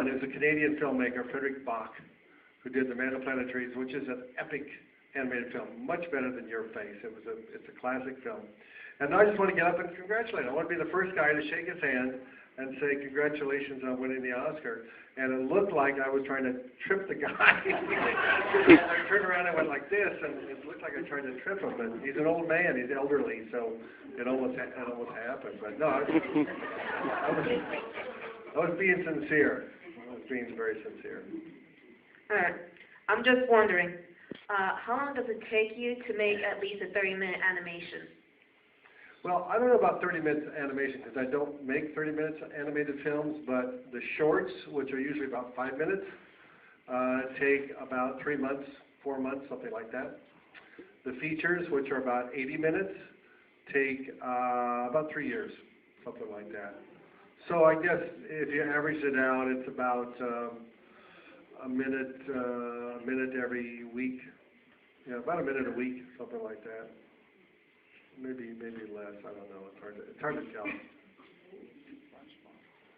And there's a Canadian filmmaker, Frederick Bach, who did The Man of Planet Trees, which is an epic animated film, much better than Your Face. It's a classic film. And I just want to get up and congratulate him. I want to be the first guy to shake his hand and say congratulations on winning the Oscar. And it looked like I was trying to trip the guy. I turned around and went like this, and it looked like I tried to trip him. But he's an old man, he's elderly, so it almost happened. But no, I was being sincere. I was being very sincere. All right. I'm just wondering, how long does it take you to make at least a 30-minute animation? Well, I don't know about 30 minutes animation because I don't make 30 minutes animated films, but the shorts, which are usually about 5 minutes, take about 3 months, 4 months, something like that. The features, which are about 80 minutes, take about 3 years, something like that. So I guess if you average it out, it's about a minute every week. Yeah, about a minute a week, something like that. Maybe less. I don't know. It's hard to tell.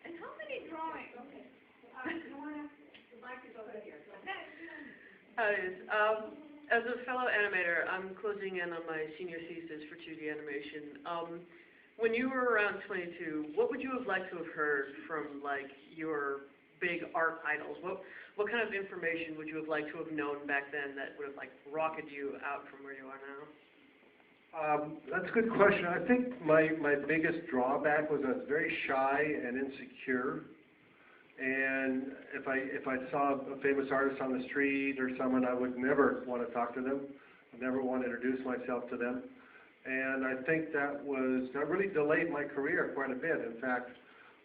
And how many drawings? Okay. The mic is over here. As a fellow animator, I'm closing in on my senior thesis for 2D animation. When you were around 22, what would you have liked to have heard from like your big art idols? What kind of information would you have liked to have known back then that would have like rocketed you out from where you are now? That's a good question. I think my biggest drawback was I was very shy and insecure. And if I saw a famous artist on the street or someone, I would never want to talk to them. I'd never want to introduce myself to them. And I think that really delayed my career quite a bit. In fact,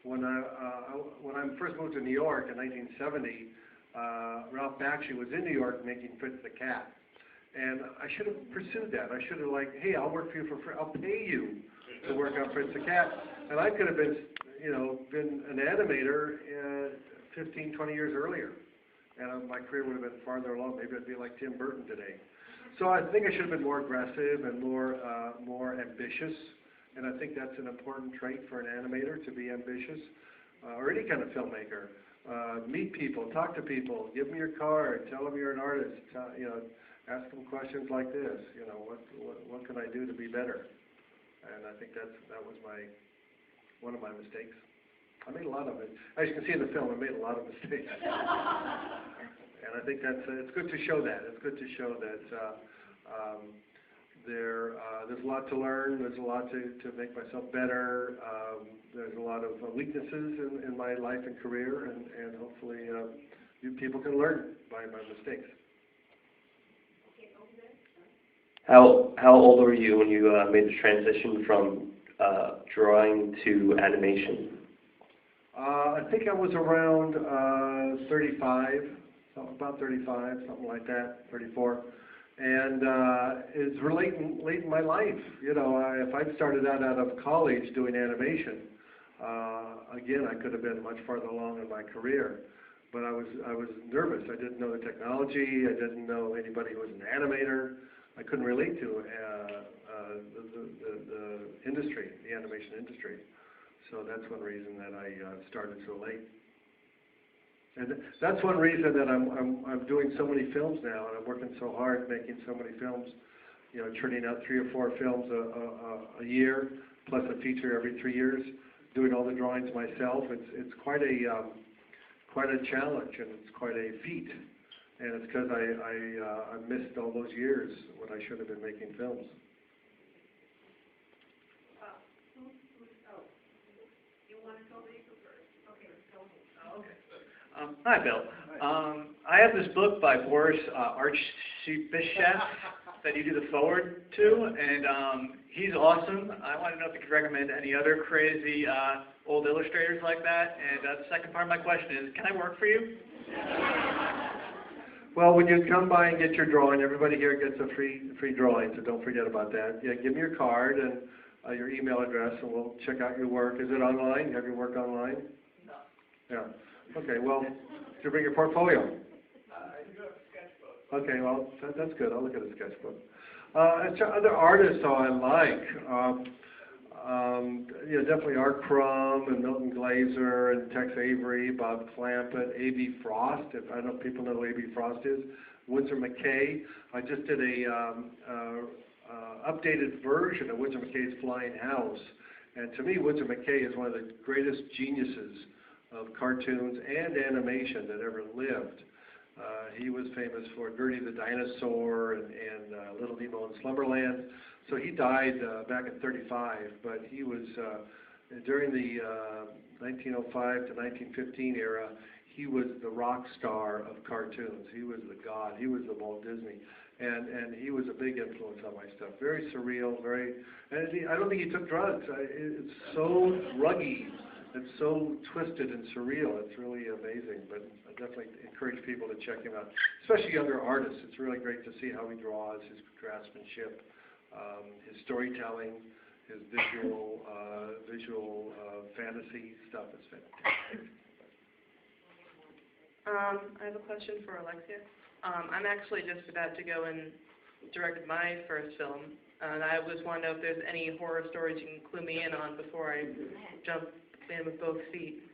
when I first moved to New York in 1970, Ralph Bakshi was in New York making Fritz the Cat. And I should have pursued that. I should have like, hey, I'll work for you for free. I'll pay you to work on Fritz the Cat. And I could have been, been an animator 15, 20 years earlier. And my career would have been farther along. Maybe I'd be like Tim Burton today. So I think I should have been more aggressive and more ambitious. And I think that's an important trait for an animator, to be ambitious, or any kind of filmmaker. Meet people, talk to people, give them your card, tell them you're an artist. Ask them questions like this. What can I do to be better? And I think that was one of my mistakes. I made a lot of it. As you can see in the film, I made a lot of mistakes. And I think it's good to show that. It's good to show that there's a lot to learn. There's a lot to make myself better. There's a lot of weaknesses in my life and career, and hopefully you people can learn by my mistakes. How old were you when you made the transition from drawing to animation? I think I was around 35, about 35, something like that, 34. And it's late in my life. If I'd started out of college doing animation, again, I could have been much farther along in my career. But I was nervous. I didn't know the technology. I didn't know anybody who was an animator. I couldn't relate to the industry, the animation industry. So that's one reason that I started so late. And that's one reason that I'm doing so many films now, and I'm working so hard making so many films. Churning out 3 or 4 films a year, plus a feature every 3 years. Doing all the drawings myself. It's quite a challenge, and it's quite a feat. And it's because I missed all those years when I should have been making films. You want to go first? Okay, go ahead. Okay. Hi, Bill. I have this book by Boris Archibishef that you do the forward to, and he's awesome. I want to know if you could recommend any other crazy old illustrators like that. And the second part of my question is, can I work for you? Well, when you come by and get your drawing, everybody here gets a free drawing, so don't forget about that. Yeah, give me your card and your email address, and we'll check out your work. Is it online? You have your work online? No. Yeah. Okay, well, did you bring your portfolio? I do have a sketchbook. Okay, well, that's good. I'll look at the sketchbook. As to other artists I like, Definitely Art Crumb and Milton Glaser and Tex Avery, Bob Clampett, A.B. Frost, I don't know if people know who A.B. Frost is, Winsor McCay. I just did a updated version of Winsor McCay's Flying House, and to me, Winsor McCay is one of the greatest geniuses of cartoons and animation that ever lived. He was famous for Gertie the Dinosaur and Little Nemo in Slumberland. So he died back in '35, but he was, during the 1905 to 1915 era, he was the rock star of cartoons. He was the god. He was the Walt Disney. And he was a big influence on my stuff. Very surreal, I don't think he took drugs. It's so druggy. It's so twisted and surreal. It's really amazing. But I definitely encourage people to check him out, especially younger artists. It's really great to see how he draws, his craftsmanship, his storytelling, his visual fantasy stuff is fantastic. I have a question for Alexia. I'm actually just about to go and direct my first film, and I was wondering if there's any horror stories you can clue me in on before I jump in with both feet.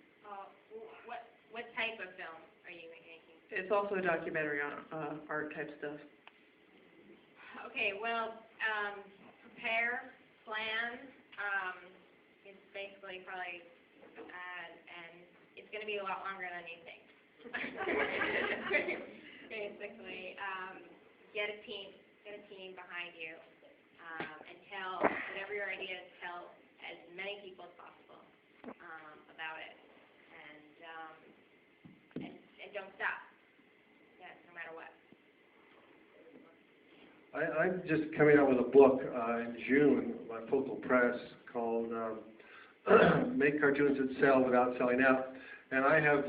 What type of film are you making? It's also a documentary on art type stuff. Okay, well, prepare, plan, it's basically probably, and it's going to be a lot longer than you think. Basically, get a team behind you, and tell whatever your idea is, tell as many people as possible about it, and don't stop. Yeah, no matter what. I'm just coming out with a book in June, my Focal Press, called Make Cartoons That Sell Without Selling Out. And I have,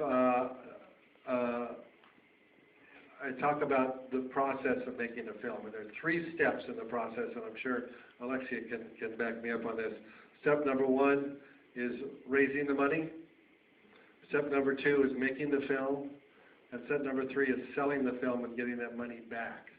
I talk about the process of making a film. And there are 3 steps in the process, and I'm sure Alexia can back me up on this. Step number 1 is raising the money. Step number 2 is making the film. And step number 3 is selling the film and getting that money back.